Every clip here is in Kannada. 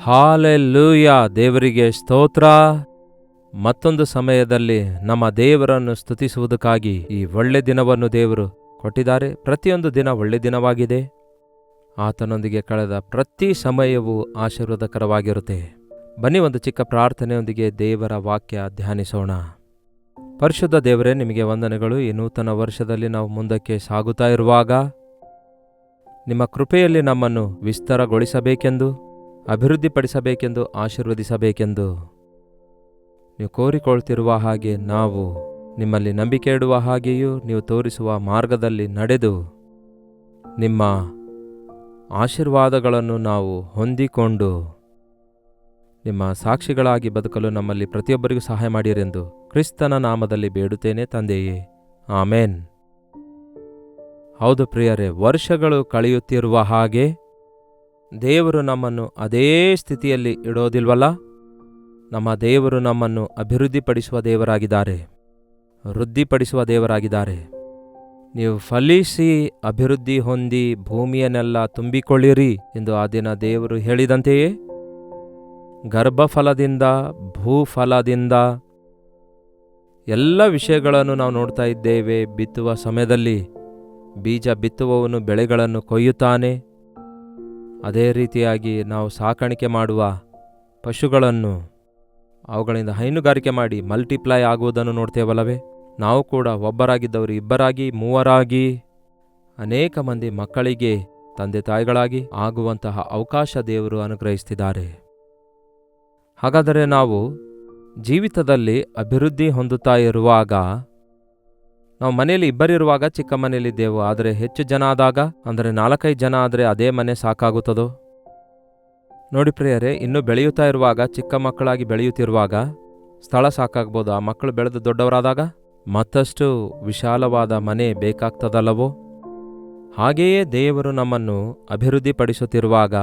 ಹಾಲೆಲೂಯಾ, ದೇವರಿಗೆ ಸ್ತೋತ್ರ. ಮತ್ತೊಂದು ಸಮಯದಲ್ಲಿ ನಮ್ಮ ದೇವರನ್ನು ಸ್ತುತಿಸುವುದಕ್ಕಾಗಿ ಈ ಒಳ್ಳೆ ದಿನವನ್ನು ದೇವರು ಕೊಟ್ಟಿದ್ದಾರೆ. ಪ್ರತಿಯೊಂದು ದಿನ ಒಳ್ಳೆ ದಿನವಾಗಿದೆ. ಆತನೊಂದಿಗೆ ಕಳೆದ ಪ್ರತಿ ಸಮಯವೂ ಆಶೀರ್ವಾದಕರವಾಗಿರುತ್ತೆ. ಬನ್ನಿ, ಒಂದು ಚಿಕ್ಕ ಪ್ರಾರ್ಥನೆಯೊಂದಿಗೆ ದೇವರ ವಾಕ್ಯ ಧ್ಯಾನಿಸೋಣ. ಪರಿಶುದ್ಧ ದೇವರೇ, ನಿಮಗೆ ವಂದನೆಗಳು. ಈ ನೂತನ ವರ್ಷದಲ್ಲಿ ನಾವು ಮುಂದಕ್ಕೆ ಸಾಗುತ್ತಾ ಇರುವಾಗ ನಿಮ್ಮ ಕೃಪೆಯಲ್ಲಿ ನಮ್ಮನ್ನು ವಿಸ್ತಾರಗೊಳಿಸಬೇಕೆಂದು, ಅಭಿವೃದ್ಧಿಪಡಿಸಬೇಕೆಂದು, ಆಶೀರ್ವದಿಸಬೇಕೆಂದು ನೀವು ಕೋರಿಕೊಳ್ತಿರುವ ಹಾಗೆ ನಾವು ನಿಮ್ಮಲ್ಲಿ ನಂಬಿಕೆ ಇಡುವ ಹಾಗೆಯೂ ನೀವು ತೋರಿಸುವ ಮಾರ್ಗದಲ್ಲಿ ನಡೆದು ನಿಮ್ಮ ಆಶೀರ್ವಾದಗಳನ್ನು ನಾವು ಹೊಂದಿಕೊಂಡು ನಿಮ್ಮ ಸಾಕ್ಷಿಗಳಾಗಿ ಬದುಕಲು ನಮ್ಮಲ್ಲಿ ಪ್ರತಿಯೊಬ್ಬರಿಗೂ ಸಹಾಯ ಮಾಡಿರೆಂದು ಕ್ರಿಸ್ತನ ನಾಮದಲ್ಲಿ ಬೇಡುತ್ತೇನೆ ತಂದೆಯೇ, ಆಮೇನ್. ಹೌದು ಪ್ರಿಯರೇ, ವರ್ಷಗಳು ಕಳೆಯುತ್ತಿರುವ ಹಾಗೆ ದೇವರು ನಮ್ಮನ್ನು ಅದೇ ಸ್ಥಿತಿಯಲ್ಲಿ ಇಡೋದಿಲ್ವಲ್ಲ. ನಮ್ಮ ದೇವರು ನಮ್ಮನ್ನು ಅಭಿವೃದ್ಧಿಪಡಿಸುವ ದೇವರಾಗಿದ್ದಾರೆ, ವೃದ್ಧಿಪಡಿಸುವ ದೇವರಾಗಿದ್ದಾರೆ. ನೀವು ಫಲಿಸಿ ಅಭಿವೃದ್ಧಿ ಹೊಂದಿ ಭೂಮಿಯನ್ನೆಲ್ಲ ತುಂಬಿಕೊಳ್ಳಿರಿ ಎಂದು ಆ ದಿನ ದೇವರು ಹೇಳಿದಂತೆಯೇ ಗರ್ಭಫಲದಿಂದ, ಭೂಫಲದಿಂದ ಎಲ್ಲ ವಿಷಯಗಳನ್ನು ನಾವು ನೋಡ್ತಾ ಇದ್ದೇವೆ. ಬಿತ್ತುವ ಸಮಯದಲ್ಲಿ ಬೀಜ ಬಿತ್ತುವವನು ಬೆಳೆಗಳನ್ನು ಕೊಯ್ಯುತ್ತಾನೆ. ಅದೇ ರೀತಿಯಾಗಿ ನಾವು ಸಾಕಾಣಿಕೆ ಮಾಡುವ ಪಶುಗಳನ್ನು ಅವುಗಳಿಂದ ಹೈನುಗಾರಿಕೆ ಮಾಡಿ ಮಲ್ಟಿಪ್ಲೈ ಆಗುವುದನ್ನು ನೋಡ್ತೇವಲ್ಲವೇ. ನಾವು ಕೂಡ ಒಬ್ಬರಾಗಿದ್ದವರು ಇಬ್ಬರಾಗಿ, ಮೂವರಾಗಿ, ಅನೇಕ ಮಂದಿ ಮಕ್ಕಳಿಗೆ ತಂದೆ ತಾಯಿಗಳಾಗಿ ಆಗುವಂತಹ ಅವಕಾಶ ದೇವರು ಅನುಗ್ರಹಿಸ್ತಿದ್ದಾರೆ. ಹಾಗಾದರೆ ನಾವು ಜೀವಿತದಲ್ಲಿ ಅಭಿವೃದ್ಧಿ ಹೊಂದುತ್ತಾ ಇರುವಾಗ, ನಾವು ಮನೆಯಲ್ಲಿ ಇಬ್ಬರಿರುವಾಗ ಚಿಕ್ಕ ಮನೆಯಲ್ಲಿದ್ದೆವು. ಆದರೆ ಹೆಚ್ಚು ಜನ ಆದಾಗ, ಅಂದರೆ 4-5 ಜನ ಆದರೆ ಅದೇ ಮನೆ ಸಾಕಾಗುತ್ತದೋ? ನೋಡಿ ಪ್ರಿಯರೇ, ಇನ್ನೂ ಬೆಳೆಯುತ್ತಾ ಇರುವಾಗ, ಚಿಕ್ಕ ಮಕ್ಕಳಾಗಿ ಬೆಳೆಯುತ್ತಿರುವಾಗ ಸ್ಥಳ ಸಾಕಾಗ್ಬೋದು. ಆ ಮಕ್ಕಳು ಬೆಳೆದು ದೊಡ್ಡವರಾದಾಗ ಮತ್ತಷ್ಟು ವಿಶಾಲವಾದ ಮನೆ ಬೇಕಾಗ್ತದಲ್ಲವೋ? ಹಾಗೆಯೇ ದೇವರು ನಮ್ಮನ್ನು ಅಭಿವೃದ್ಧಿಪಡಿಸುತ್ತಿರುವಾಗ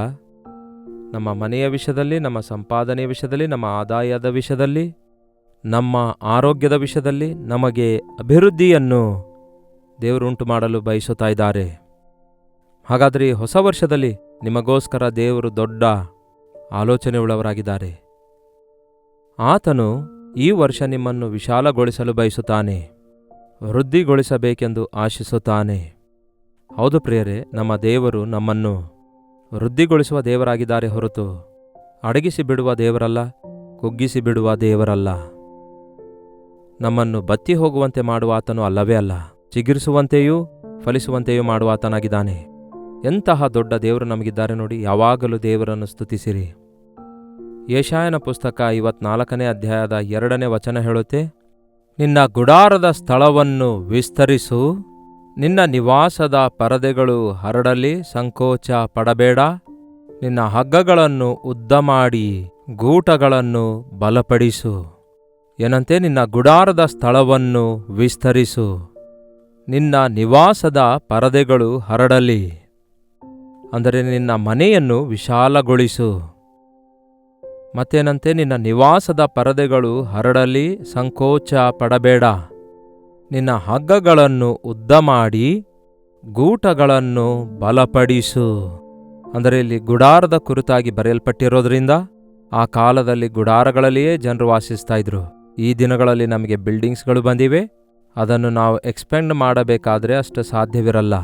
ನಮ್ಮ ಮನೆಯ ವಿಷಯದಲ್ಲಿ, ನಮ್ಮ ಸಂಪಾದನೆಯ ವಿಷಯದಲ್ಲಿ, ನಮ್ಮ ಆದಾಯದ ವಿಷಯದಲ್ಲಿ, ನಮ್ಮ ಆರೋಗ್ಯದ ವಿಷಯದಲ್ಲಿ ನಮಗೆ ಅಭಿವೃದ್ಧಿಯನ್ನು ದೇವರು ಉಂಟು ಮಾಡಲು ಬಯಸುತ್ತಾ ಇದ್ದಾರೆ. ಹಾಗಾದರೆ ಈ ಹೊಸ ವರ್ಷದಲ್ಲಿ ನಿಮಗೋಸ್ಕರ ದೇವರು ದೊಡ್ಡ ಆಲೋಚನೆಯುಳ್ಳವರಾಗಿದ್ದಾರೆ. ಆತನು ಈ ವರ್ಷ ನಿಮ್ಮನ್ನು ವಿಶಾಲಗೊಳಿಸಲು ಬಯಸುತ್ತಾನೆ, ವೃದ್ಧಿಗೊಳಿಸಬೇಕೆಂದು ಆಶಿಸುತ್ತಾನೆ. ಹೌದು ಪ್ರಿಯರೇ, ನಮ್ಮ ದೇವರು ನಮ್ಮನ್ನು ವೃದ್ಧಿಗೊಳಿಸುವ ದೇವರಾಗಿದ್ದಾರೆ ಹೊರತು ಅಡಗಿಸಿ ಬಿಡುವ ದೇವರಲ್ಲ, ಕುಗ್ಗಿಸಿ ಬಿಡುವ ದೇವರಲ್ಲ. ನಮ್ಮನ್ನು ಬತ್ತಿ ಹೋಗುವಂತೆ ಮಾಡುವ ಆತನು ಅಲ್ಲವೇ ಅಲ್ಲ, ಚಿಗುರಿಸುವಂತೆಯೂ ಫಲಿಸುವಂತೆಯೂ ಮಾಡುವ ಆತನಾಗಿದ್ದಾನೆ. ಎಂತಹ ದೊಡ್ಡ ದೇವರು ನಮಗಿದ್ದಾರೆ ನೋಡಿ. ಯಾವಾಗಲೂ ದೇವರನ್ನು ಸ್ತುತಿಸಿರಿ. ಯೆಶಾಯನ ಪುಸ್ತಕ 54ನೇ ಅಧ್ಯಾಯದ 2ನೇ ವಚನ ಹೇಳುತ್ತೆ, ನಿನ್ನ ಗುಡಾರದ ಸ್ಥಳವನ್ನು ವಿಸ್ತರಿಸು, ನಿನ್ನ ನಿವಾಸದ ಪರದೆಗಳು ಹರಡಲಿ, ಸಂಕೋಚ ಪಡಬೇಡ. ನಿನ್ನ ಹಗ್ಗಗಳನ್ನು ಉದ್ದ ಮಾಡಿ ಗೂಟಗಳನ್ನು ಬಲಪಡಿಸು. ಏನಂತೆ? ನಿನ್ನ ಗುಡಾರದ ಸ್ಥಳವನ್ನು ವಿಸ್ತರಿಸು, ನಿನ್ನ ನಿವಾಸದ ಪರದೆಗಳು ಹರಡಲಿ. ಅಂದರೆ ನಿನ್ನ ಮನೆಯನ್ನು ವಿಶಾಲಗೊಳಿಸು. ಮತ್ತೇನಂತೆ? ನಿನ್ನ ನಿವಾಸದ ಪರದೆಗಳು ಹರಡಲಿ, ಸಂಕೋಚ ಪಡಬೇಡ. ನಿನ್ನ ಹಗ್ಗಗಳನ್ನು ಉದ್ದ ಮಾಡಿ ಗೂಟಗಳನ್ನು ಬಲಪಡಿಸು. ಅಂದರೆ ಇಲ್ಲಿ ಗುಡಾರದ ಕುರಿತಾಗಿ ಬರೆಯಲ್ಪಟ್ಟಿರೋದ್ರಿಂದ ಆ ಕಾಲದಲ್ಲಿ ಗುಡಾರಗಳಲ್ಲಿಯೇ ಜನರು ವಾಸಿಸ್ತಾ ಇದ್ರು. ಈ ದಿನಗಳಲ್ಲಿ ನಮಗೆ ಬಿಲ್ಡಿಂಗ್ಸ್ಗಳು ಬಂದಿವೆ. ಅದನ್ನು ನಾವು ಎಕ್ಸ್ಪೆಂಡ್ ಮಾಡಬೇಕಾದ್ರೆ ಅಷ್ಟು ಸಾಧ್ಯವಿರಲ್ಲ.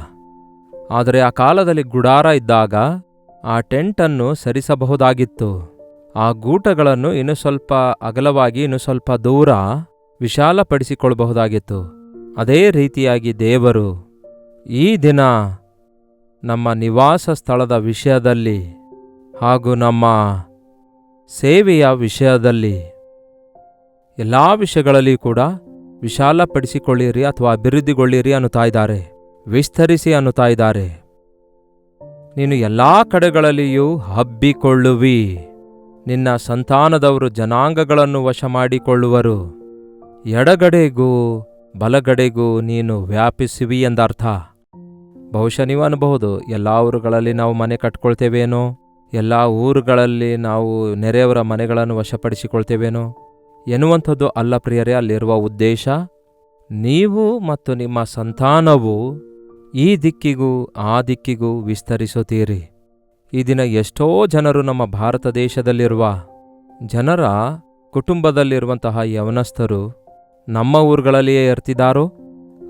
ಆದರೆ ಆ ಕಾಲದಲ್ಲಿ ಗುಡಾರ ಇದ್ದಾಗ ಆ ಟೆಂಟನ್ನು ಸರಿಸಬಹುದಾಗಿತ್ತು. ಆ ಗೂಟಗಳನ್ನು ಇನ್ನು ಸ್ವಲ್ಪ ಅಗಲವಾಗಿ, ಇನ್ನು ಸ್ವಲ್ಪ ದೂರ ವಿಶಾಲಪಡಿಸಿಕೊಳ್ಳಬಹುದಾಗಿತ್ತು. ಅದೇ ರೀತಿಯಾಗಿ ದೇವರು ಈ ದಿನ ನಮ್ಮ ನಿವಾಸ ಸ್ಥಳದ ವಿಷಯದಲ್ಲಿ ಹಾಗೂ ನಮ್ಮ ಸೇವೆಯ ವಿಷಯದಲ್ಲಿ ಎಲ್ಲ ವಿಷಯಗಳಲ್ಲಿ ಕೂಡ ವಿಶಾಲಪಡಿಸಿಕೊಳ್ಳಿರಿ ಅಥವಾ ಅಭಿವೃದ್ಧಿಗೊಳ್ಳಿರಿ ಅನ್ನುತ್ತಾ ಇದ್ದಾರೆ, ವಿಸ್ತರಿಸಿ ಅನ್ನುತ್ತಾ ಇದ್ದಾರೆ. ನೀನು ಎಲ್ಲ ಕಡೆಗಳಲ್ಲಿಯೂ ಹಬ್ಬಿಕೊಳ್ಳುವಿ, ನಿನ್ನ ಸಂತಾನದವರು ಜನಾಂಗಗಳನ್ನು ವಶ ಮಾಡಿಕೊಳ್ಳುವರು. ಎಡಗಡೆಗೂ ಬಲಗಡೆಗೂ ನೀನು ವ್ಯಾಪಿಸುವಿ ಎಂದರ್ಥ. ಬಹುಶಃ ನೀವು ಅನ್ಬಹುದು, ಎಲ್ಲ ಊರುಗಳಲ್ಲಿ ನಾವು ಮನೆ ಕಟ್ಕೊಳ್ತೇವೇನೋ, ಎಲ್ಲ ಊರುಗಳಲ್ಲಿ ನಾವು ನೆರೆಯವರ ಮನೆಗಳನ್ನು ವಶಪಡಿಸಿಕೊಳ್ತೇವೇನೋ ಎನ್ನುವಂಥದ್ದು ಅಲ್ಲ ಪ್ರಿಯರೇ. ಅಲ್ಲಿರುವ ಉದ್ದೇಶ, ನೀವು ಮತ್ತು ನಿಮ್ಮ ಸಂತಾನವು ಈ ದಿಕ್ಕಿಗೂ ಆ ದಿಕ್ಕಿಗೂ ವಿಸ್ತರಿಸುತ್ತೀರಿ. ಈ ದಿನ ಎಷ್ಟೋ ಜನರು ನಮ್ಮ ಭಾರತ ದೇಶದಲ್ಲಿರುವ ಜನರ ಕುಟುಂಬದಲ್ಲಿರುವಂತಹ ಯವನಸ್ಥರು ನಮ್ಮ ಊರುಗಳಲ್ಲಿಯೇ ಇರ್ತಿದ್ದಾರೋ,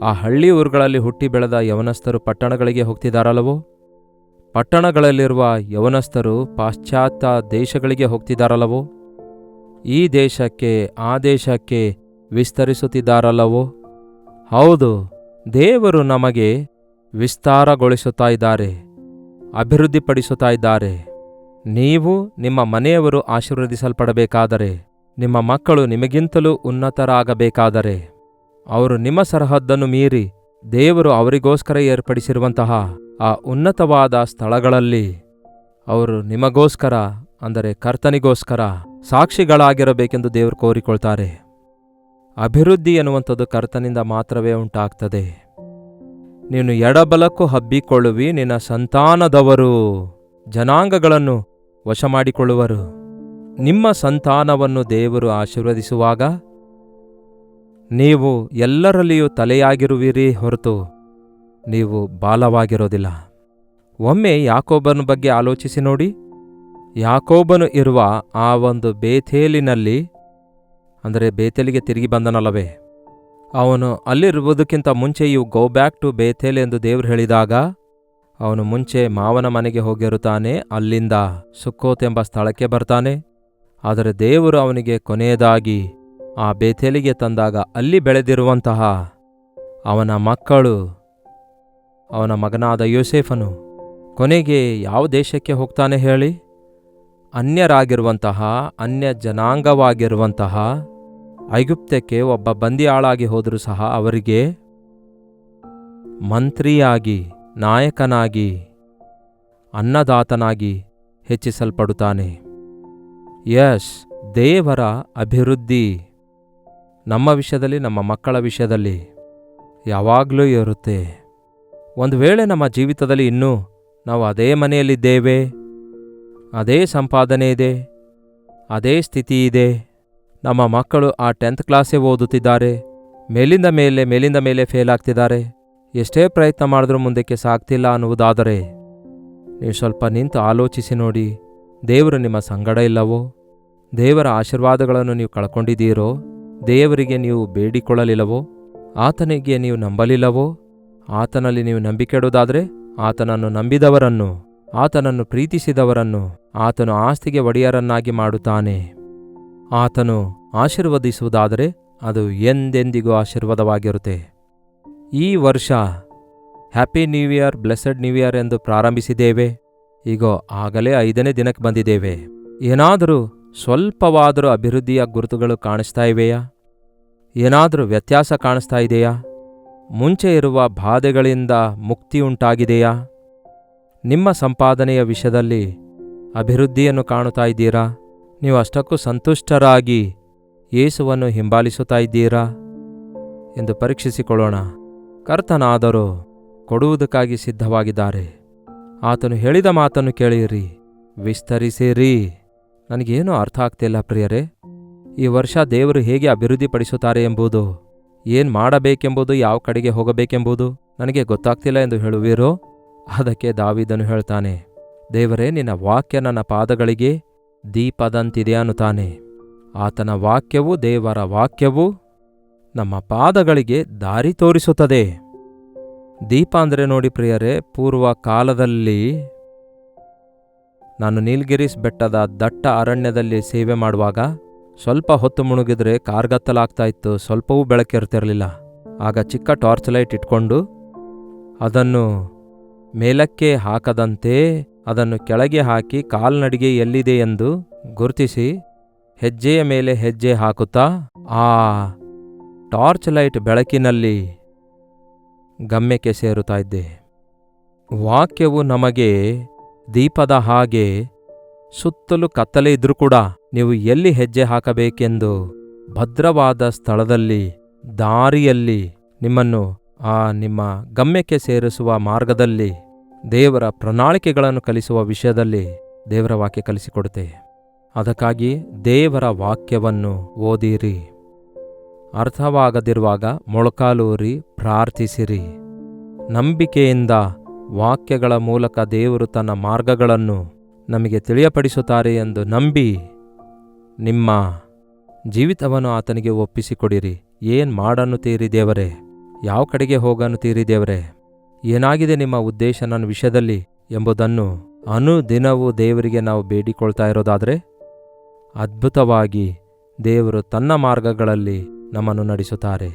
ಆ ಹಳ್ಳಿ ಊರುಗಳಲ್ಲಿ ಹುಟ್ಟಿ ಬೆಳೆದ ಯವನಸ್ಥರು ಪಟ್ಟಣಗಳಿಗೆ ಹೋಗ್ತಿದ್ದಾರಲ್ಲವೋ, ಪಟ್ಟಣಗಳಲ್ಲಿರುವ ಯವನಸ್ಥರು ಪಾಶ್ಚಾತ್ಯ ದೇಶಗಳಿಗೆ ಹೋಗ್ತಿದ್ದಾರಲ್ಲವೋ, ಈ ದೇಶಕ್ಕೆ ಆ ದೇಶಕ್ಕೆ ವಿಸ್ತರಿಸುತ್ತಿದ್ದಾರಲ್ಲವೋ. ಹೌದು, ದೇವರು ನಮಗೆ ವಿಸ್ತಾರಗೊಳಿಸುತ್ತಾ ಇದ್ದಾರೆ, ಅಭಿವೃದ್ಧಿಪಡಿಸುತ್ತಾ ಇದ್ದಾರೆ. ನೀವು ನಿಮ್ಮ ಮನೆಯವರು ಆಶೀರ್ವದಿಸಲ್ಪಡಬೇಕಾದರೆ, ನಿಮ್ಮ ಮಕ್ಕಳು ನಿಮಗಿಂತಲೂ ಉನ್ನತರಾಗಬೇಕಾದರೆ, ಅವರು ನಿಮ್ಮ ಸರಹದ್ದನ್ನು ಮೀರಿ ದೇವರು ಅವರಿಗೋಸ್ಕರ ಏರ್ಪಡಿಸಿರುವಂತಹ ಆ ಉನ್ನತವಾದ ಸ್ಥಳಗಳಲ್ಲಿ ಅವರು ನಿಮಗೋಸ್ಕರ, ಅಂದರೆ ಕರ್ತನಿಗೋಸ್ಕರ ಸಾಕ್ಷಿಗಳಾಗಿರಬೇಕೆಂದು ದೇವರು ಕೋರಿಕೊಳ್ತಾರೆ. ಅಭಿವೃದ್ಧಿ ಎನ್ನುವಂಥದ್ದು ಕರ್ತನಿಂದ ಮಾತ್ರವೇ ಉಂಟಾಗ್ತದೆ. ನೀನು ಎಡಬಲಕ್ಕೂ ಹಬ್ಬಿಕೊಳ್ಳುವಿ, ನಿನ್ನ ಸಂತಾನದವರು ಜನಾಂಗಗಳನ್ನು ವಶ ಮಾಡಿಕೊಳ್ಳುವರು. ನಿಮ್ಮ ಸಂತಾನವನ್ನು ದೇವರು ಆಶೀರ್ವದಿಸುವಾಗ ನೀವು ಎಲ್ಲರಲ್ಲಿಯೂ ತಲೆಯಾಗಿರುವಿರಿ ಹೊರತು ನೀವು ಬಾಲವಾಗಿರೋದಿಲ್ಲ. ಒಮ್ಮೆ ಯಾಕೋಬನ ಬಗ್ಗೆ ಆಲೋಚಿಸಿ ನೋಡಿ. ಯಾಕೋಬನು ಇರುವ ಆ ಒಂದು ಬೇಥೇಲಿನಲ್ಲಿ, ಅಂದರೆ ಬೇಥೇಲಿಗೆ ತಿರುಗಿ ಬಂದನಲ್ಲವೇ, ಅವನು ಅಲ್ಲಿರುವುದಕ್ಕಿಂತ ಮುಂಚೆ ಯು ಗೋ ಬ್ಯಾಕ್ ಟು ಬೇಥೇಲ್ ಎಂದು ದೇವರು ಹೇಳಿದಾಗ ಅವನು ಮುಂಚೆ ಮಾವನ ಮನೆಗೆ ಹೋಗಿರುತ್ತಾನೆ, ಅಲ್ಲಿಂದ ಸುಕ್ಕೋತ್ ಎಂಬ ಸ್ಥಳಕ್ಕೆ ಬರ್ತಾನೆ. ಆದರೆ ದೇವರು ಅವನಿಗೆ ಕೊನೆಯದಾಗಿ ಆ ಬೇಥೇಲಿಗೆ ತಂದಾಗ ಅಲ್ಲಿ ಬೆಳೆದಿರುವಂತಹ ಅವನ ಮಕ್ಕಳು, ಅವನ ಮಗನಾದ ಯೋಸೇಫನು ಕೊನೆಗೆ ಯಾವ ದೇಶಕ್ಕೆ ಹೋಗ್ತಾನೆ ಹೇಳಿ? ಅನ್ಯರಾಗಿರುವಂತಹ, ಅನ್ಯ ಜನಾಂಗವಾಗಿರುವಂತಹ ಐಗುಪ್ತಕ್ಕೆ ಒಬ್ಬ ಬಂದಿಯಾಳಾಗಿ ಹೋದರೂ ಸಹ ಅವರಿಗೆ ಮಂತ್ರಿಯಾಗಿ, ನಾಯಕನಾಗಿ, ಅನ್ನದಾತನಾಗಿ ಹೆಚ್ಚಿಸಲ್ಪಡುತ್ತಾನೆ. ಯಸ್, ದೇವರ ಅಭಿವೃದ್ಧಿ ನಮ್ಮ ವಿಷಯದಲ್ಲಿ, ನಮ್ಮ ಮಕ್ಕಳ ವಿಷಯದಲ್ಲಿ ಯಾವಾಗಲೂ ಇರುತ್ತೆ. ಒಂದು ವೇಳೆ ನಮ್ಮ ಜೀವಿತದಲ್ಲಿ ಇನ್ನೂ ನಾವು ಅದೇ ಮನೆಯಲ್ಲಿದ್ದೇವೆ, ಅದೇ ಸಂಪಾದನೆ ಇದೆ, ಅದೇ ಸ್ಥಿತಿ ಇದೆ, ನಮ್ಮ ಮಕ್ಕಳು ಆ 10th ಕ್ಲಾಸೇ ಓದುತ್ತಿದ್ದಾರೆ, ಮೇಲಿಂದ ಮೇಲೆ ಫೇಲ್ ಆಗ್ತಿದ್ದಾರೆ, ಎಷ್ಟೇ ಪ್ರಯತ್ನ ಮಾಡಿದ್ರೂ ಮುಂದಕ್ಕೆ ಸಾಗ್ತಿಲ್ಲ ಅನ್ನುವುದಾದರೆ ನೀವು ಸ್ವಲ್ಪ ನಿಂತು ಆಲೋಚಿಸಿ ನೋಡಿ. ದೇವರು ನಿಮ್ಮ ಸಂಗಡ ಇಲ್ಲವೋ? ದೇವರ ಆಶೀರ್ವಾದಗಳನ್ನು ನೀವು ಕಳ್ಕೊಂಡಿದ್ದೀರೋ? ದೇವರಿಗೆ ನೀವು ಬೇಡಿಕೊಳ್ಳಲಿಲ್ಲವೋ? ಆತನಿಗೆ ನೀವು ನಂಬಲಿಲ್ಲವೋ? ಆತನಲ್ಲಿ ನೀವು ನಂಬಿಕೆ ಇಡುವುದಾದರೆ ಆತನನ್ನು ನಂಬಿದವರನ್ನು, ಆತನನ್ನು ಪ್ರೀತಿಸಿದವರನ್ನು ಆತನು ಆಸ್ತಿಗೆ ಒಡೆಯರನ್ನಾಗಿ ಮಾಡುತ್ತಾನೆ. ಆತನು ಆಶೀರ್ವದಿಸುವುದಾದರೆ ಅದು ಎಂದೆಂದಿಗೂ ಆಶೀರ್ವಾದವಾಗಿರುತ್ತೆ. ಈ ವರ್ಷ happy new year, blessed new year ಎಂದು ಪ್ರಾರಂಭಿಸಿದ್ದೇವೆ. ಈಗ ಆಗಲೇ 5ನೇ ದಿನಕ್ಕೆ ಬಂದಿದ್ದೇವೆ. ಏನಾದರೂ ಸ್ವಲ್ಪವಾದರೂ ಅಭಿವೃದ್ಧಿಯ ಗುರುತುಗಳು ಕಾಣಿಸ್ತಾ ಇವೆಯಾ? ಏನಾದರೂ ವ್ಯತ್ಯಾಸ ಕಾಣಿಸ್ತಾ ಇದೆಯಾ? ಮುಂಚೆ ಇರುವ ಬಾಧೆಗಳಿಂದ ಮುಕ್ತಿ ಉಂಟಾಗಿದೆಯಾ? ನಿಮ್ಮ ಸಂಪಾದನೆಯ ವಿಷಯದಲ್ಲಿ ಅಭಿವೃದ್ಧಿಯನ್ನು ಕಾಣುತ್ತಾ ಇದ್ದೀರಾ? ನೀವು ಅಷ್ಟಕ್ಕೂ ಸಂತುಷ್ಟರಾಗಿ ಯೇಸುವನ್ನು ಹಿಂಬಾಲಿಸುತ್ತಾ ಇದ್ದೀರಾ ಎಂದು ಪರೀಕ್ಷಿಸಿಕೊಳ್ಳೋಣ. ಕರ್ತನಾದರೂ ಕೊಡುವುದಕ್ಕಾಗಿ ಸಿದ್ಧವಾಗಿದ್ದಾರೆ. ಆತನು ಹೇಳಿದ ಮಾತನ್ನು ಕೇಳಿರಿ, ವಿಸ್ತರಿಸಿರಿ. ನನಗೇನೂ ಅರ್ಥ ಆಗ್ತಿಲ್ಲ ಪ್ರಿಯರೇ. ಈ ವರ್ಷ ದೇವರು ಹೇಗೆ ಅಭಿವೃದ್ಧಿಪಡಿಸುತ್ತಾರೆ ಎಂಬುದು, ಏನು ಮಾಡಬೇಕೆಂಬುದು, ಯಾವ ಕಡೆಗೆ ಹೋಗಬೇಕೆಂಬುದು ನನಗೆ ಗೊತ್ತಾಗ್ತಿಲ್ಲ ಎಂದು ಹೇಳುವಿರೋ? ಅದಕ್ಕೆ ದಾವೀದನು ಹೇಳ್ತಾನೆ, ದೇವರೇ, ನಿನ್ನ ವಾಕ್ಯ ನನ್ನ ಪಾದಗಳಿಗೆ ದೀಪದಂತಿದೆ ಅನ್ನುತ್ತಾನೆ. ಆತನ ವಾಕ್ಯವು, ದೇವರ ವಾಕ್ಯವು ನಮ್ಮ ಪಾದಗಳಿಗೆ ದಾರಿ ತೋರಿಸುತ್ತದೆ. ದೀಪ ಅಂದರೆ ನೋಡಿ ಪ್ರಿಯರೇ, ಪೂರ್ವ ಕಾಲದಲ್ಲಿ ನಾನು ನೀಲಗಿರೀಸ್ ಬೆಟ್ಟದ ದಟ್ಟ ಅರಣ್ಯದಲ್ಲಿ ಸೇವೆ ಮಾಡುವಾಗ ಸ್ವಲ್ಪ ಹೊತ್ತು ಮುಳುಗಿದ್ರೆ ಕಾರ್ಗತ್ತಲಾಗ್ತಾ ಇತ್ತು, ಸ್ವಲ್ಪವೂ ಬೆಳಕಿರ್ತಿರಲಿಲ್ಲ. ಆಗ ಚಿಕ್ಕ ಟಾರ್ಚ್ ಲೈಟ್ ಇಟ್ಕೊಂಡು ಅದನ್ನು ಮೇಲಕ್ಕೆ ಹಾಕದಂತೆ ಅದನ್ನು ಕೆಳಗೆ ಹಾಕಿ ಕಾಲ್ನಡಿಗೆ ಎಲ್ಲಿದೆ ಎಂದು ಗುರುತಿಸಿ ಹೆಜ್ಜೆಯ ಮೇಲೆ ಹೆಜ್ಜೆ ಹಾಕುತ್ತಾ ಆ ಟಾರ್ಚ್ ಲೈಟ್ ಬೆಳಕಿನಲ್ಲಿ ಗಮ್ಯಕ್ಕೆ ಸೇರುತ್ತಾ ಇದ್ದೆ. ವಾಕ್ಯವು ನಮಗೆ ದೀಪದ ಹಾಗೆ ಸುತ್ತಲೂ ಕತ್ತಲೆ ಇದ್ರೂ ಕೂಡ ನೀವು ಎಲ್ಲಿ ಹೆಜ್ಜೆ ಹಾಕಬೇಕೆಂದು ಭದ್ರವಾದ ಸ್ಥಳದಲ್ಲಿ, ದಾರಿಯಲ್ಲಿ ನಿಮ್ಮನ್ನು ಆ ನಿಮ್ಮ ಗಮ್ಯಕ್ಕೆ ಸೇರಿಸುವ ಮಾರ್ಗದಲ್ಲಿ ದೇವರ ಪ್ರಣಾಳಿಕೆಗಳನ್ನು ಕಲಿಸುವ ವಿಷಯದಲ್ಲಿ ದೇವರ ವಾಕ್ಯ ಕಲಿಸಿಕೊಡುತ್ತೆ. ಅದಕ್ಕಾಗಿ ದೇವರ ವಾಕ್ಯವನ್ನು ಓದಿರಿ. ಅರ್ಥವಾಗದಿರುವಾಗ ಮೊಳಕಾಲೂರಿ ಪ್ರಾರ್ಥಿಸಿರಿ. ನಂಬಿಕೆಯಿಂದ ವಾಕ್ಯಗಳ ಮೂಲಕ ದೇವರು ತನ್ನ ಮಾರ್ಗಗಳನ್ನು ನಮಗೆ ತಿಳಿಯಪಡಿಸುತ್ತಾರೆ ಎಂದು ನಂಬಿ ನಿಮ್ಮ ಜೀವಿತವನ್ನು ಆತನಿಗೆ ಒಪ್ಪಿಸಿಕೊಡಿರಿ. ಏನು ಮಾಡನ್ನುತ್ತೀರಿ ದೇವರೇ? ಯಾವ ಕಡೆಗೆ ಹೋಗನ್ನುತ್ತೀರಿ ದೇವರೇ? ಏನಾಗಿದೆ ನಿಮ್ಮ ಉದ್ದೇಶ ನನ್ನ ವಿಷಯದಲ್ಲಿ ಎಂಬುದನ್ನು ಅನುದಿನವೂ ದೇವರಿಗೆ ನಾವು ಬೇಡಿಕೊಳ್ತಾ ಇರೋದಾದರೆ ಅದ್ಭುತವಾಗಿ ದೇವರು ತನ್ನ ಮಾರ್ಗಗಳಲ್ಲಿ ನಮ್ಮನ್ನು ನಡೆಸುತ್ತಾರೆ.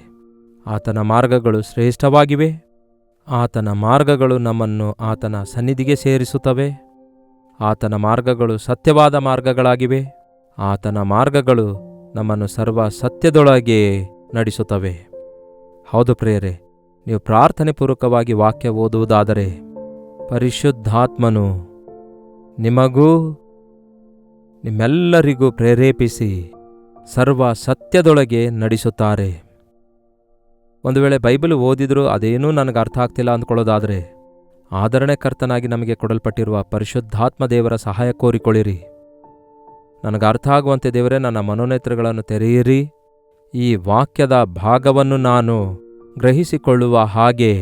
ಆತನ ಮಾರ್ಗಗಳು ಶ್ರೇಷ್ಠವಾಗಿವೆ. ಆತನ ಮಾರ್ಗಗಳು ನಮ್ಮನ್ನು ಆತನ ಸನ್ನಿಧಿಗೆ ಸೇರಿಸುತ್ತವೆ. ಆತನ ಮಾರ್ಗಗಳು ಸತ್ಯವಾದ ಮಾರ್ಗಗಳಾಗಿವೆ. ಆತನ ಮಾರ್ಗಗಳು ನಮ್ಮನ್ನು ಸರ್ವ ಸತ್ಯದೊಳಗೆ ನಡೆಸುತ್ತವೆ. ಹೌದು ಪ್ರಿಯರೇ, ನೀವು ಪ್ರಾರ್ಥನೆ ಪೂರ್ವಕವಾಗಿ ವಾಕ್ಯ ಓದುವುದಾದರೆ ಪರಿಶುದ್ಧಾತ್ಮನು ನಿಮಗೂ ನಿಮ್ಮೆಲ್ಲರಿಗೂ ಪ್ರೇರೇಪಿಸಿ ಸರ್ವ ಸತ್ಯದೊಳಗೆ ನಡೆಸುತ್ತಾರೆ. ಒಂದು ವೇಳೆ ಬೈಬಲ್ ಓದಿದರೂ ಅದೇನೂ ನನಗೆ ಅರ್ಥ ಆಗ್ತಿಲ್ಲ ಅಂದ್ಕೊಳ್ಳೋದಾದರೆ ಆದರಣೆಕರ್ತನಾಗಿ ನಮಗೆ ಕೊಡಲ್ಪಟ್ಟಿರುವ ಪರಿಶುದ್ಧಾತ್ಮ ದೇವರ ಸಹಾಯ ಕೋರಿಕೊಳ್ಳಿರಿ. ನನಗೆ ಅರ್ಥ ಆಗುವಂತೆ ದೇವರೇ ನನ್ನ ಮನೋನೇತ್ರಗಳನ್ನು ತೆರೆಯಿರಿ. ಈ ವಾಕ್ಯದ ಭಾಗವನ್ನು ನಾನು ಗ್ರಹಿಸಿಕೊಳ್ಳುವ ಹಾಗೆ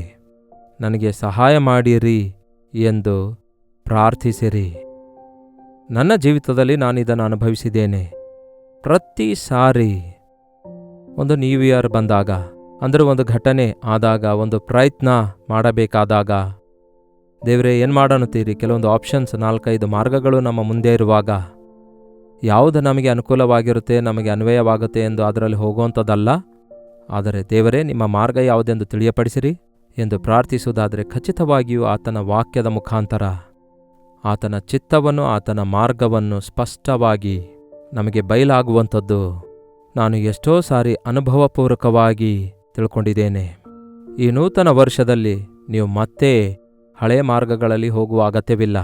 ನನಗೆ ಸಹಾಯ ಮಾಡಿರಿ ಎಂದು ಪ್ರಾರ್ಥಿಸಿರಿ. ನನ್ನ ಜೀವಿತದಲ್ಲಿ ನಾನಿದನ್ನು ಅನುಭವಿಸಿದ್ದೇನೆ. ಪ್ರತಿ ಸಾರಿ ಒಂದು ನ್ಯೂ ಇಯರ್ ಬಂದಾಗ, ಅಂದರೆ ಒಂದು ಘಟನೆ ಆದಾಗ, ಒಂದು ಪ್ರಯತ್ನ ಮಾಡಬೇಕಾದಾಗ, ದೇವರೇ ಏನು ಮಾಡನ್ನುತ್ತೀರಿ? ಕೆಲವೊಂದು ಆಪ್ಷನ್ಸ್, 4-5 ಮಾರ್ಗಗಳು ನಮ್ಮ ಮುಂದೆ ಇರುವಾಗ ಯಾವುದು ನಮಗೆ ಅನುಕೂಲವಾಗಿರುತ್ತೆ, ನಮಗೆ ಅನ್ವಯವಾಗುತ್ತೆ ಎಂದು ಅದರಲ್ಲಿ ಹೋಗುವಂಥದ್ದಲ್ಲ. ಆದರೆ ದೇವರೇ ನಿಮ್ಮ ಮಾರ್ಗ ಯಾವುದೆಂದು ತಿಳಿಯಪಡಿಸಿರಿ ಎಂದು ಪ್ರಾರ್ಥಿಸುವುದಾದರೆ ಖಚಿತವಾಗಿಯೂ ಆತನ ವಾಕ್ಯದ ಮುಖಾಂತರ ಆತನ ಚಿತ್ತವನ್ನು, ಆತನ ಮಾರ್ಗವನ್ನು ಸ್ಪಷ್ಟವಾಗಿ ನಮಗೆ ಬಯಲಾಗುವಂಥದ್ದು ನಾನು ಎಷ್ಟೋ ಸಾರಿ ಅನುಭವಪೂರ್ವಕವಾಗಿ ತಿಳ್ಕೊಂಡಿದ್ದೇನೆ. ಈ ನೂತನ ವರ್ಷದಲ್ಲಿ ನೀವು ಮತ್ತೆ ಹಳೆಯ ಮಾರ್ಗಗಳಲ್ಲಿ ಹೋಗುವ ಅಗತ್ಯವಿಲ್ಲ.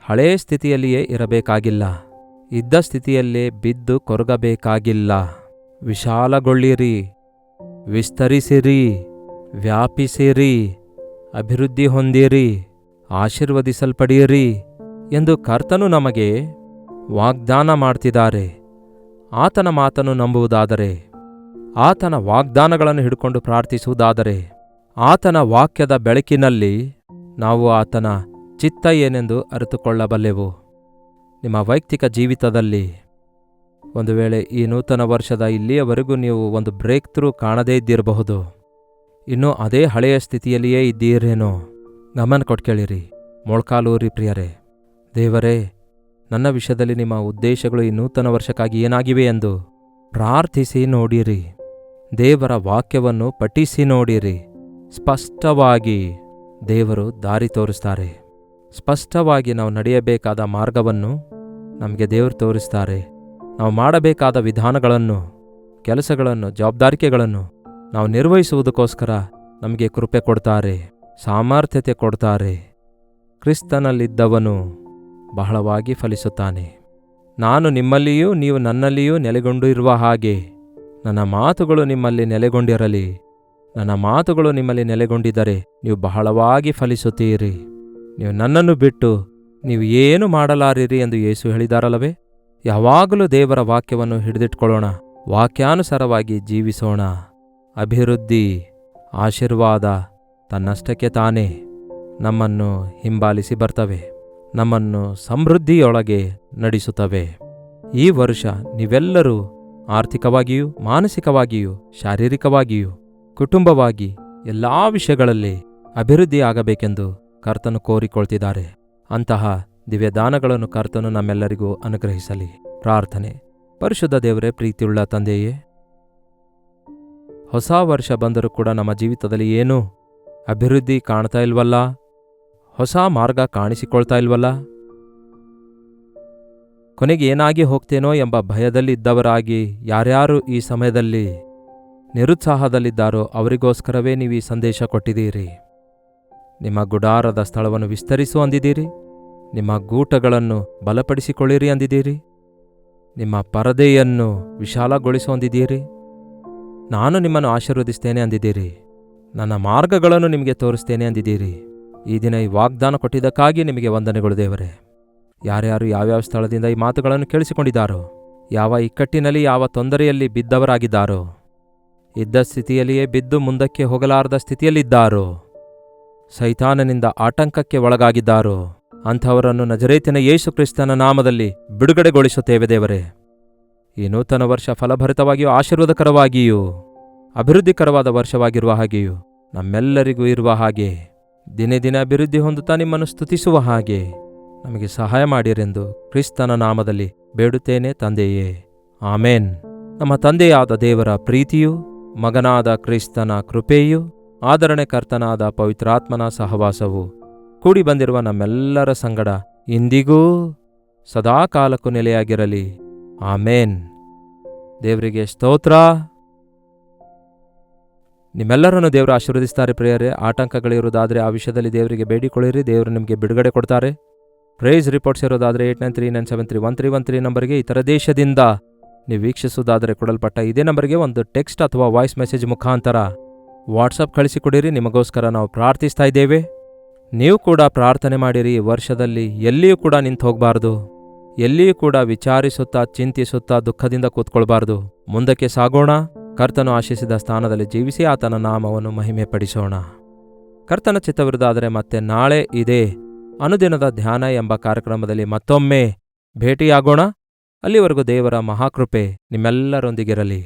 ಹಳೆಯ ಸ್ಥಿತಿಯಲ್ಲಿಯೇ ಇರಬೇಕಾಗಿಲ್ಲ. ಇದ್ದ ಸ್ಥಿತಿಯಲ್ಲೇ ಬಿದ್ದು ಕೊರಗಬೇಕಾಗಿಲ್ಲ. ವಿಶಾಲಗೊಳ್ಳಿರಿ, ವಿಸ್ತರಿಸಿರಿ, ವ್ಯಾಪಿಸಿರಿ, ಅಭಿವೃದ್ಧಿ ಹೊಂದಿರಿ, ಆಶೀರ್ವದಿಸಲ್ಪಡಿಯಿರಿ ಎಂದು ಕರ್ತನು ನಮಗೆ ವಾಗ್ದಾನ ಮಾಡ್ತಿದ್ದಾರೆ. ಆತನ ಮಾತನ್ನು ನಂಬುವುದಾದರೆ, ಆತನ ವಾಗ್ದಾನಗಳನ್ನು ಹಿಡ್ಕೊಂಡು ಪ್ರಾರ್ಥಿಸುವುದಾದರೆ, ಆತನ ವಾಕ್ಯದ ಬೆಳಕಿನಲ್ಲಿ ನಾವು ಆತನ ಚಿತ್ತ ಏನೆಂದು ಅರಿತುಕೊಳ್ಳಬಲ್ಲೆವು. ನಿಮ್ಮ ವೈಯಕ್ತಿಕ ಜೀವಿತದಲ್ಲಿ ಒಂದು ವೇಳೆ ಈ ನೂತನ ವರ್ಷದ ಇಲ್ಲಿಯವರೆಗೂ ನೀವು ಒಂದು ಬ್ರೇಕ್ ಥ್ರೂ ಕಾಣದೇ ಇದ್ದಿರಬಹುದು. ಇನ್ನೂ ಅದೇ ಹಳೆಯ ಸ್ಥಿತಿಯಲ್ಲಿಯೇ ಇದ್ದೀರೇನೋ? ಗಮನ ಕೊಟ್ಕೇಳಿರಿ, ಮೊಳ್ಕಾಲೂರಿ ಪ್ರಿಯರೇ. ದೇವರೇ, ನನ್ನ ವಿಷಯದಲ್ಲಿ ನಿಮ್ಮ ಉದ್ದೇಶಗಳು ಈ ನೂತನ ವರ್ಷಕ್ಕಾಗಿ ಏನಾಗಿವೆ ಎಂದು ಪ್ರಾರ್ಥಿಸಿ ನೋಡಿರಿ. ದೇವರ ವಾಕ್ಯವನ್ನು ಪಠಿಸಿ ನೋಡಿರಿ. ಸ್ಪಷ್ಟವಾಗಿ ದೇವರು ದಾರಿ ತೋರಿಸ್ತಾರೆ. ಸ್ಪಷ್ಟವಾಗಿ ನಾವು ನಡೆಯಬೇಕಾದ ಮಾರ್ಗವನ್ನು ನಮಗೆ ದೇವರು ತೋರಿಸ್ತಾರೆ. ನಾವು ಮಾಡಬೇಕಾದ ವಿಧಾನಗಳನ್ನು, ಕೆಲಸಗಳನ್ನು, ಜವಾಬ್ದಾರಿಕೆಗಳನ್ನು ನಾವು ನಿರ್ವಹಿಸುವುದಕ್ಕೋಸ್ಕರ ನಮಗೆ ಕೃಪೆ ಕೊಡ್ತಾರೆ, ಸಾಮರ್ಥ್ಯತೆ ಕೊಡ್ತಾರೆ. ಕ್ರಿಸ್ತನಲ್ಲಿದ್ದವನು ಬಹಳವಾಗಿ ಫಲಿಸುತ್ತಾನೆ. ನಾನು ನಿಮ್ಮಲ್ಲಿಯೂ ನೀವು ನನ್ನಲ್ಲಿಯೂ ನೆಲೆಗೊಂಡಿರುವ ಹಾಗೆ ನನ್ನ ಮಾತುಗಳು ನಿಮ್ಮಲ್ಲಿ ನೆಲೆಗೊಂಡಿರಲಿ. ನನ್ನ ಮಾತುಗಳು ನಿಮ್ಮಲ್ಲಿ ನೆಲೆಗೊಂಡಿದ್ದರೆ ನೀವು ಬಹಳವಾಗಿ ಫಲಿಸುತ್ತೀರಿ. ನೀವು ನನ್ನನ್ನು ಬಿಟ್ಟು ನೀವು ಏನು ಮಾಡಲಾರಿರಿ ಎಂದು ಯೇಸು ಹೇಳಿದಾರಲ್ಲವೇ? ಯಾವಾಗಲೂ ದೇವರ ವಾಕ್ಯವನ್ನು ಹಿಡಿದಿಟ್ಕೊಳ್ಳೋಣ, ವಾಕ್ಯಾನುಸಾರವಾಗಿ ಜೀವಿಸೋಣ. ಅಭಿವೃದ್ಧಿ, ಆಶೀರ್ವಾದ ತನ್ನಷ್ಟಕ್ಕೆ ತಾನೇ ನಮ್ಮನ್ನು ಹಿಂಬಾಲಿಸಿ ಬರ್ತವೆ, ನಮ್ಮನ್ನು ಸಮೃದ್ಧಿಯೊಳಗೆ ನಡೆಸುತ್ತವೆ. ಈ ವರ್ಷ ನೀವೆಲ್ಲರೂ ಆರ್ಥಿಕವಾಗಿಯೂ, ಮಾನಸಿಕವಾಗಿಯೂ, ಶಾರೀರಿಕವಾಗಿಯೂ, ಕುಟುಂಬವಾಗಿ ಎಲ್ಲಾ ವಿಷಯಗಳಲ್ಲಿ ಅಭಿವೃದ್ಧಿಯಾಗಬೇಕೆಂದು ಕರ್ತನು ಕೋರಿಕೊಳ್ತಿದ್ದಾರೆ. ಅಂತಹ ದಿವ್ಯದಾನಗಳನ್ನು ಕರ್ತನು ನಮ್ಮೆಲ್ಲರಿಗೂ ಅನುಗ್ರಹಿಸಲಿ. ಪ್ರಾರ್ಥನೆ. ಪರಿಶುದ್ಧ ದೇವರೇ, ಪ್ರೀತಿಯುಳ್ಳ ತಂದೆಯೇ, ಹೊಸ ವರ್ಷ ಬಂದರೂ ಕೂಡ ನಮ್ಮ ಜೀವಿತದಲ್ಲಿ ಏನೂ ಅಭಿವೃದ್ಧಿ ಕಾಣ್ತಾ ಇಲ್ವಲ್ಲ, ಹೊಸ ಮಾರ್ಗ ಕಾಣಿಸಿಕೊಳ್ತಾ ಇಲ್ವಲ್ಲ, ಕೊನೆಗೆ ಏನಾಗಿ ಹೋಗ್ತೇನೋ ಎಂಬ ಭಯದಲ್ಲಿದ್ದವರಾಗಿ ಯಾರ್ಯಾರು ಈ ಸಮಯದಲ್ಲಿ ನಿರುತ್ಸಾಹದಲ್ಲಿದ್ದಾರೋ ಅವರಿಗೋಸ್ಕರವೇ ನೀವು ಈ ಸಂದೇಶ ಕೊಟ್ಟಿದ್ದೀರಿ. ನಿಮ್ಮ ಗುಡಾರದ ಸ್ಥಳವನ್ನು ವಿಸ್ತರಿಸು ಅಂದಿದ್ದೀರಿ. ನಿಮ್ಮ ಗೂಟಗಳನ್ನು ಬಲಪಡಿಸಿಕೊಳ್ಳಿರಿ ಅಂದಿದ್ದೀರಿ. ನಿಮ್ಮ ಪರದೆಯನ್ನು ವಿಶಾಲಗೊಳಿಸು ಅಂದಿದ್ದೀರಿ. ನಾನು ನಿಮ್ಮನ್ನು ಆಶೀರ್ವದಿಸ್ತೇನೆ ಅಂದಿದ್ದೀರಿ. ನನ್ನ ಮಾರ್ಗಗಳನ್ನು ನಿಮಗೆ ತೋರಿಸ್ತೇನೆ ಅಂದಿದ್ದೀರಿ. ಈ ದಿನ ಈ ವಾಗ್ದಾನ ಕೊಟ್ಟಿದ್ದಕ್ಕಾಗಿ ನಿಮಗೆ ವಂದನೆಗಳು ದೇವರೇ. ಯಾರ್ಯಾರು ಯಾವ್ಯಾವ ಸ್ಥಳದಿಂದ ಈ ಮಾತುಗಳನ್ನು ಕೇಳಿಸಿಕೊಂಡಿದ್ದಾರೋ, ಯಾವ ಇಕ್ಕಟ್ಟಿನಲ್ಲಿ, ಯಾವ ತೊಂದರೆಯಲ್ಲಿ ಬಿದ್ದವರಾಗಿದ್ದಾರೋ, ಇದ್ದ ಸ್ಥಿತಿಯಲ್ಲಿಯೇ ಬಿದ್ದು ಮುಂದಕ್ಕೆ ಹೋಗಲಾರದ ಸ್ಥಿತಿಯಲ್ಲಿದ್ದಾರೋ, ಸೈತಾನನಿಂದ ಆಟಂಕಕ್ಕೆ ಒಳಗಾಗಿದ್ದಾರೋ ಅಂಥವರನ್ನು ನಜರೇತಿನ ಯೇಸು ಕ್ರಿಸ್ತನ ನಾಮದಲ್ಲಿ ಬಿಡುಗಡೆಗೊಳಿಸುತ್ತೇವೆ ದೇವರೇ. ಈ ನೂತನ ವರ್ಷ ಫಲಭರಿತವಾಗಿಯೂ ಆಶೀರ್ವಾದಕರವಾಗಿಯೂ ಅಭಿವೃದ್ಧಿಕರವಾದ ವರ್ಷವಾಗಿರುವ ಹಾಗೆಯೂ ನಮ್ಮೆಲ್ಲರಿಗೂ ಇರುವ ಹಾಗೆ ದಿನೇ ದಿನ ಅಭಿವೃದ್ಧಿ ಹೊಂದುತ್ತಾ ನಿಮ್ಮನ್ನು ಸ್ತುತಿಸುವ ಹಾಗೆ ನಮಗೆ ಸಹಾಯ ಮಾಡಿರೆಂದು ಕ್ರಿಸ್ತನ ನಾಮದಲ್ಲಿ ಬೇಡುತ್ತೇನೆ ತಂದೆಯೇ, ಆಮೇನ್. ನಮ್ಮ ತಂದೆಯಾದ ದೇವರ ಪ್ರೀತಿಯೂ ಮಗನಾದ ಕ್ರಿಸ್ತನ ಕೃಪೆಯೂ ಆದರಣೆಕರ್ತನಾದ ಪವಿತ್ರಾತ್ಮನ ಸಹವಾಸವು ಕೂಡಿ ಬಂದಿರುವ ನಮ್ಮೆಲ್ಲರ ಸಂಗಡ ಇಂದಿಗೂ ಸದಾಕಾಲಕ್ಕೂ ನೆಲೆಯಾಗಿರಲಿ. ಆಮೇನ್. ದೇವರಿಗೆ ಸ್ತೋತ್ರ. ನಿಮ್ಮೆಲ್ಲರನ್ನು ದೇವರು ಆಶೀರ್ವದಿಸ್ತಾರೆ ಪ್ರಿಯರೇ. ಆಟಂಕಗಳಿರುವುದಾದರೆ ಆ ವಿಷಯದಲ್ಲಿ ದೇವರಿಗೆ ಬೇಡಿಕೊಳ್ಳಿರಿ, ದೇವರು ನಿಮಗೆ ಬಿಡುಗಡೆ ಕೊಡ್ತಾರೆ. ಪ್ರೈಸ್ ರಿಪೋರ್ಟ್ಸ್ ಇರೋದಾದರೆ 8939731313 ನಂಬರ್ಗೆ, ಇತರ ದೇಶದಿಂದ ನೀವು ವೀಕ್ಷಿಸುವುದಾದರೆ ಕೊಡಲ್ಪಟ್ಟ ಇದೇ ನಂಬರ್ಗೆ ಒಂದು ಟೆಕ್ಸ್ಟ್ ಅಥವಾ ವಾಯ್ಸ್ ಮೆಸೇಜ್ ಮುಖಾಂತರ ವಾಟ್ಸಪ್ ಕಳಿಸಿಕೊಡಿರಿ. ನಿಮಗೋಸ್ಕರ ನಾವು ಪ್ರಾರ್ಥಿಸ್ತಾ ಇದ್ದೇವೆ. ನೀವು ಕೂಡ ಪ್ರಾರ್ಥನೆ ಮಾಡಿರಿ. ಈ ವರ್ಷದಲ್ಲಿ ಎಲ್ಲಿಯೂ ಕೂಡ ನಿಂತು ಹೋಗಬಾರ್ದು, ಎಲ್ಲಿಯೂ ಕೂಡ ವಿಚಾರಿಸುತ್ತಾ ಚಿಂತಿಸುತ್ತಾ ದುಃಖದಿಂದ ಕೂತ್ಕೊಳ್ಬಾರ್ದು. ಮುಂದಕ್ಕೆ ಸಾಗೋಣ. ಕರ್ತನು ಆಶಿಸಿದ ಸ್ಥಾನದಲ್ಲಿ ಜೀವಿಸಿ ಆತನ ನಾಮವನ್ನು ಮಹಿಮೆಪಡಿಸೋಣ. ಕರ್ತನ ಚಿತ್ತವಿರುವುದಾದರೆ ಮತ್ತೆ ನಾಳೆ ಇದೇ ಅನುದಿನದ ಧ್ಯಾನ ಎಂಬ ಕಾರ್ಯಕ್ರಮದಲ್ಲಿ ಮತ್ತೊಮ್ಮೆ ಭೇಟಿಯಾಗೋಣ. ಅಲ್ಲಿವರೆಗೂ ದೇವರ ಮಹಾಕೃಪೆ ನಿಮ್ಮೆಲ್ಲರೊಂದಿಗಿರಲಿ.